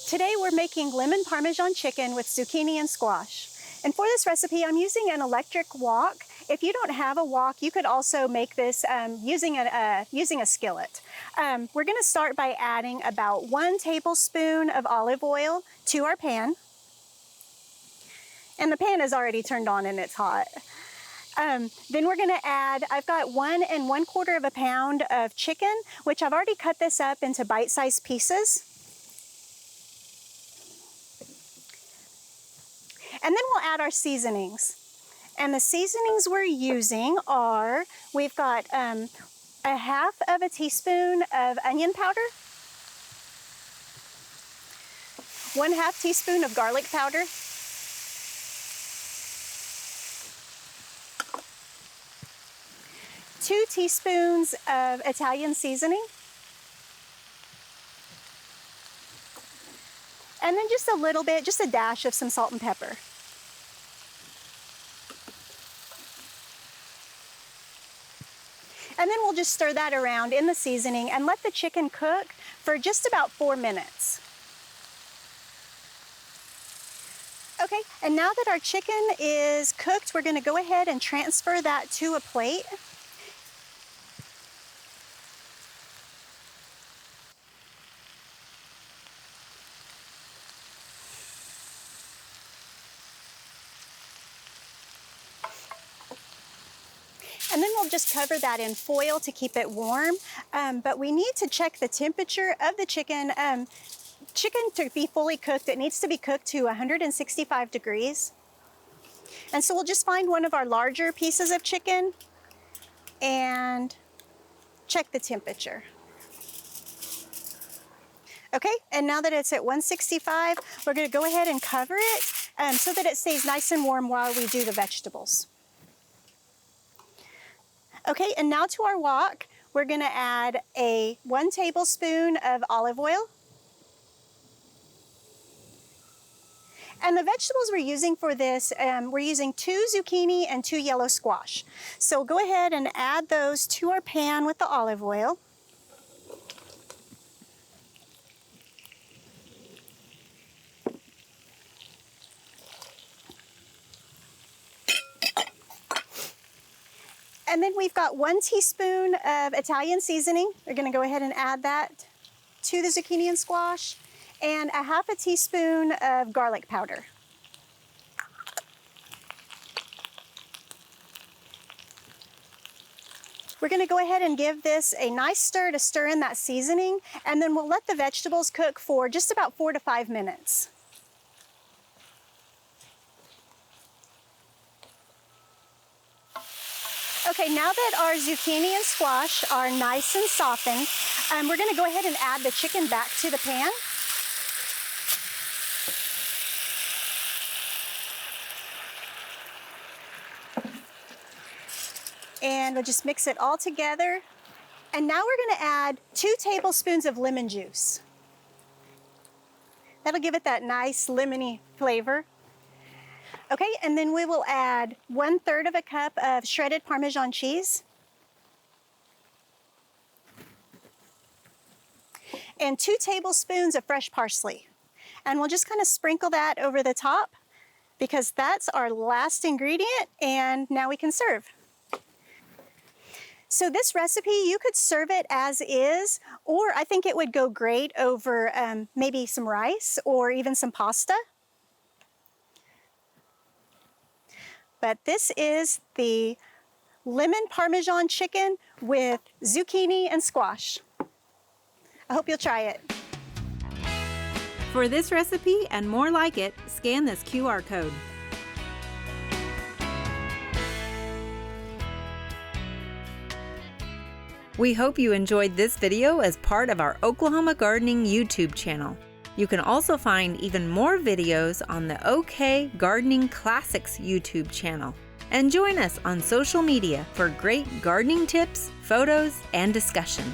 Today we're making lemon Parmesan chicken with zucchini and squash. And for this recipe, I'm using an electric wok. If you don't have a wok, you could also make this using a skillet. We're gonna start by adding about 1 tablespoon of olive oil to our pan. And the pan is already turned on and it's hot. Then we're gonna add, I've got 1 1/4 pounds of chicken, which I've already cut this up into bite-sized pieces. And then we'll add our seasonings. And the seasonings we're using are, we've got 1/2 teaspoon of onion powder, 1/2 teaspoon of garlic powder, 2 teaspoons of Italian seasoning, and then just a little bit, just a dash of some salt and pepper. And then we'll just stir that around in the seasoning and let the chicken cook for just about 4 minutes. Okay, and now that our chicken is cooked, we're gonna go ahead and transfer that to a plate. And then we'll just cover that in foil to keep it warm. But we need to check the temperature of the chicken. Chicken to be fully cooked, it needs to be cooked to 165 degrees. And so we'll just find one of our larger pieces of chicken and check the temperature. Okay, and now that it's at 165, we're gonna go ahead and cover it so that it stays nice and warm while we do the vegetables. Okay, and now to our wok, we're gonna add 1 tablespoon of olive oil. And the vegetables we're using for this, we're using 2 zucchini and 2 yellow squash. So go ahead and add those to our pan with the olive oil. And then we've got 1 teaspoon of Italian seasoning. We're gonna go ahead and add that to the zucchini and squash, and 1/2 teaspoon of garlic powder. We're gonna go ahead and give this a nice stir to stir in that seasoning, and then we'll let the vegetables cook for just about 4 to 5 minutes. Okay, now that our zucchini and squash are nice and softened, we're gonna go ahead and add the chicken back to the pan. And we'll just mix it all together. And now we're gonna add 2 tablespoons of lemon juice. That'll give it that nice lemony flavor. Okay, and then we will add 1/3 cup of shredded Parmesan cheese. And 2 tablespoons of fresh parsley. And we'll just kind of sprinkle that over the top because that's our last ingredient, and now we can serve. So this recipe, you could serve it as is, or I think it would go great over maybe some rice or even some pasta. But this is the lemon Parmesan chicken with zucchini and squash. I hope you'll try it. For this recipe and more like it, scan this QR code. We hope you enjoyed this video as part of our Oklahoma Gardening YouTube channel. You can also find even more videos on the OK Gardening Classics YouTube channel. And join us on social media for great gardening tips, photos, and discussion.